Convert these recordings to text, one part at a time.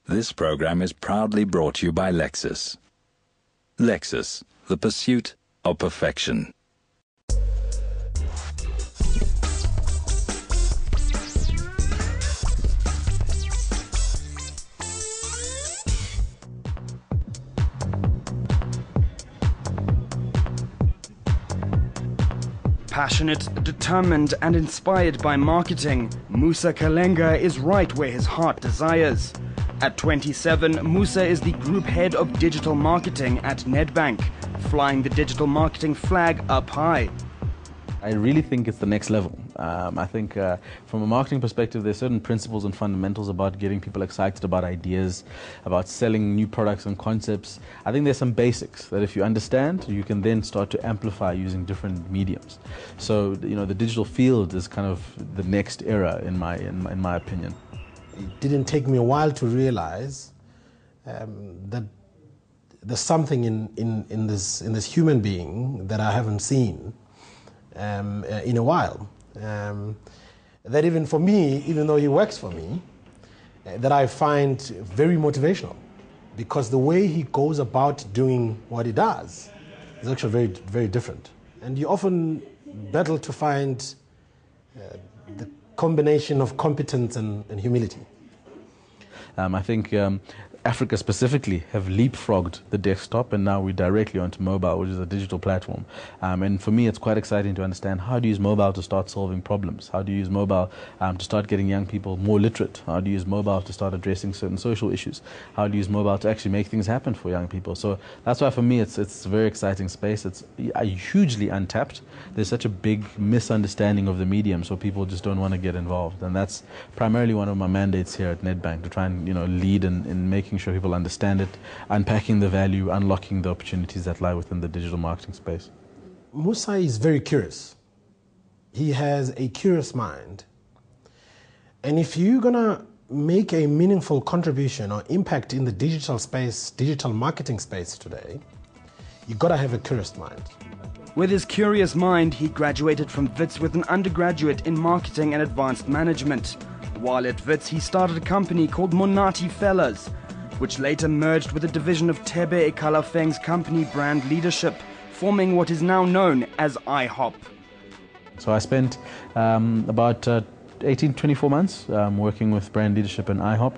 This program is proudly brought to you by Lexus. Lexus, the pursuit of perfection. Passionate, determined and inspired by marketing, Musa Kalenga is right where his heart desires. At 27, Musa is the group head of digital marketing at Nedbank, flying the digital marketing flag up high. I really think it's the next level. I think from a marketing perspective, there's certain principles and fundamentals about getting people excited about ideas, about selling new products and concepts. I think there's some basics that if you understand, you can then start to amplify using different mediums. So, the digital field is kind of the next era in my opinion. It didn't take me a while to realize that there's something in this human being that I haven't seen in a while. That even for me, even though he works for me, that I find very motivational, because the way he goes about doing what he does is actually very, very different. And you often battle to find the combination of competence and humility. I think Africa specifically have leapfrogged the desktop, and now we're directly onto mobile, which is a digital platform. And for me, it's quite exciting to understand how do you use mobile to start solving problems? How do you use mobile to start getting young people more literate? How do you use mobile to start addressing certain social issues? How do you use mobile to actually make things happen for young people? So that's why for me, it's a very exciting space. It's hugely untapped. There's such a big misunderstanding of the medium, so people just don't want to get involved. And that's primarily one of my mandates here at Nedbank, to try and lead in making sure people understand it, unpacking the value, unlocking the opportunities that lie within the digital marketing space. Musa is very curious. He has a curious mind. And if you're going to make a meaningful contribution or impact in the digital space, digital marketing space today, you've got to have a curious mind. With his curious mind, he graduated from Wits with an undergraduate in marketing and advanced management. While at Wits, he started a company called Monati Fellas, which later merged with a division of Tebe Ekalafeng's company Brand Leadership, forming what is now known as IHOP. So I spent about 18, 24 months working with Brand Leadership and IHOP,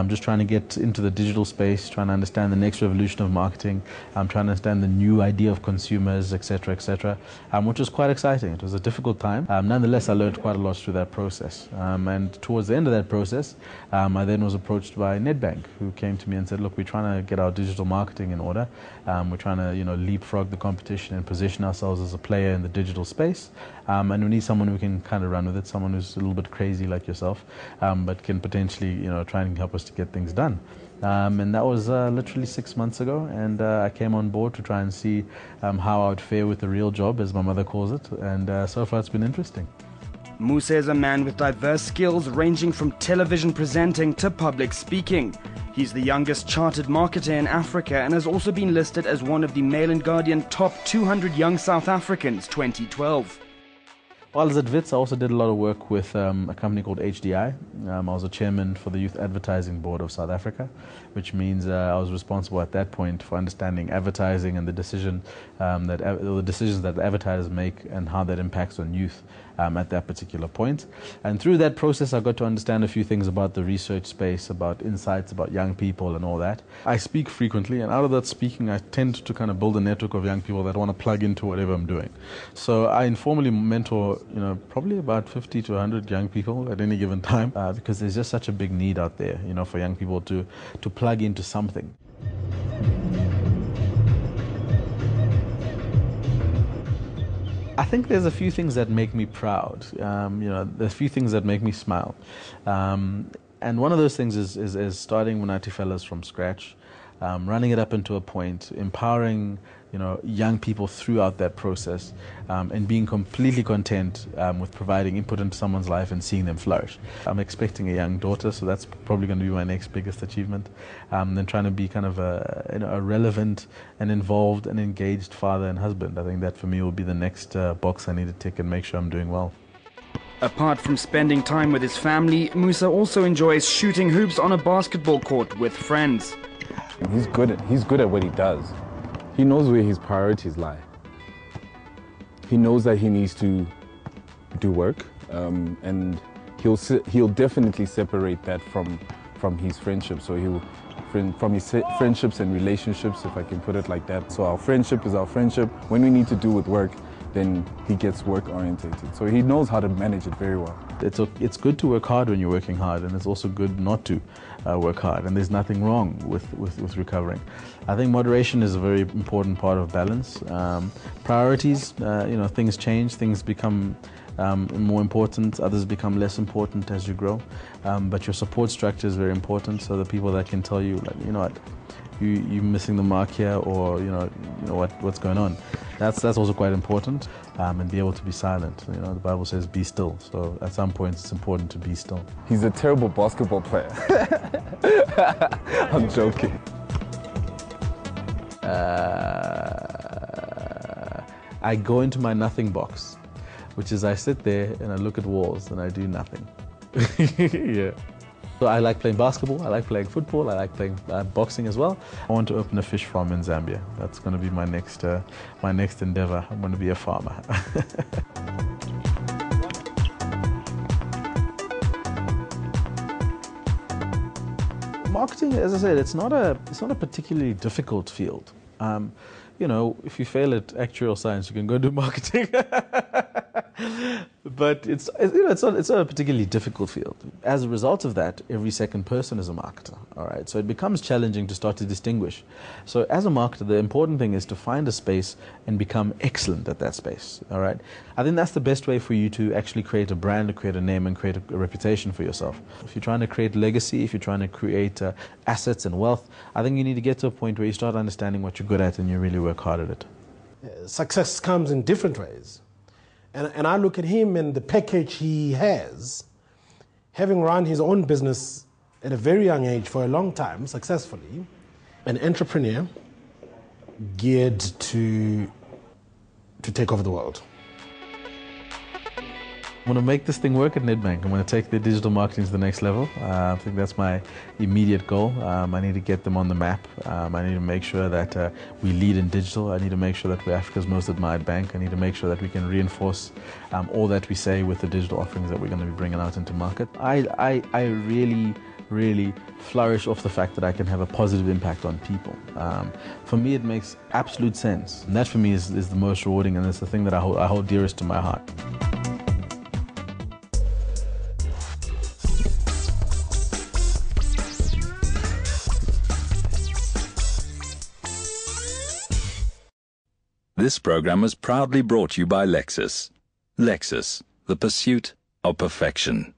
just trying to get into the digital space, trying to understand the next revolution of marketing, trying to understand the new idea of consumers, etc., which was quite exciting. It was a difficult time. Nonetheless, I learned quite a lot through that process. And towards the end of that process, I then was approached by Nedbank, who came to me and said, look, we're trying to get our digital marketing in order. We're trying to leapfrog the competition and position ourselves as a player in the digital space. And we need someone who can kind of run with it, someone who's a little bit crazy like yourself, but can potentially try and help us to get things done. And that was literally 6 months ago, and I came on board to try and see how I would fare with the real job, as my mother calls it, and so far it's been interesting. Musa is a man with diverse skills ranging from television presenting to public speaking. He's the youngest chartered marketer in Africa and has also been listed as one of the Mail and Guardian top 200 young South Africans 2012. While I was at Wits, I also did a lot of work with a company called HDI. I was a chairman for the Youth Advertising Board of South Africa, which means I was responsible at that point for understanding advertising and the decisions that advertisers make and how that impacts on youth at that particular point. And through that process, I got to understand a few things about the research space, about insights, about young people and all that. I speak frequently, and out of that speaking, I tend to kind of build a network of young people that want to plug into whatever I'm doing. So I informally mentor probably about 50 to 100 young people at any given time, because there's just such a big need out there, for young people to plug into something. I think there's a few things that make me proud. There's a few things that make me smile. And one of those things is starting Monati Fellas from scratch, running it up into a point, empowering young people throughout that process, and being completely content with providing input into someone's life and seeing them flourish. I'm expecting a young daughter, so that's probably going to be my next biggest achievement. Then trying to be kind of a relevant and involved and engaged father and husband. I think that for me will be the next box I need to tick and make sure I'm doing well. Apart from spending time with his family, Musa also enjoys shooting hoops on a basketball court with friends. He's good at what he does. He knows where his priorities lie. He knows that he needs to do work, and he'll definitely separate that from his friendship. So from his friendships and relationships, if I can put it like that. So our friendship is our friendship. When we need to do with work, then he gets work orientated. So he knows how to manage it very well. It's good to work hard when you're working hard, and it's also good not to work hard, and there's nothing wrong with recovering. I think moderation is a very important part of balance. Priorities, things change, things become more important, others become less important as you grow, but your support structure is very important, so the people that can tell you, like, you know what, you're missing the mark here, or what's going on. That's also quite important, and be able to be silent. The Bible says be still, so at some point it's important to be still. He's a terrible basketball player. I'm joking. I go into my nothing box, which is I sit there and I look at walls and I do nothing. Yeah. So I like playing basketball, I like playing football, I like playing boxing as well. I want to open a fish farm in Zambia. That's going to be my next endeavor. I'm going to be a farmer. Marketing, as I said, it's not a particularly difficult field. If you fail at actuarial science, you can go do marketing. But it's not a particularly difficult field. As a result of that, every second person is a marketer. All right, so it becomes challenging to start to distinguish. So as a marketer, the important thing is to find a space and become excellent at that space. All right, I think that's the best way for you to actually create a brand, to create a name, and create a reputation for yourself. If you're trying to create legacy, if you're trying to create assets and wealth, I think you need to get to a point where you start understanding what you're good at and you really work hard at it. Success comes in different ways. And I look at him and the package he has, having run his own business at a very young age for a long time, successfully, an entrepreneur geared to take over the world. I'm going to make this thing work at Nedbank. I'm going to take the digital marketing to the next level. I think that's my immediate goal. I need to get them on the map. I need to make sure that we lead in digital. I need to make sure that we're Africa's most admired bank. I need to make sure that we can reinforce all that we say with the digital offerings that we're going to be bringing out into market. I really flourish off the fact that I can have a positive impact on people. For me, it makes absolute sense. And that for me is the most rewarding, and it's the thing that I hold dearest to my heart. This program was proudly brought to you by Lexus. Lexus, the pursuit of perfection.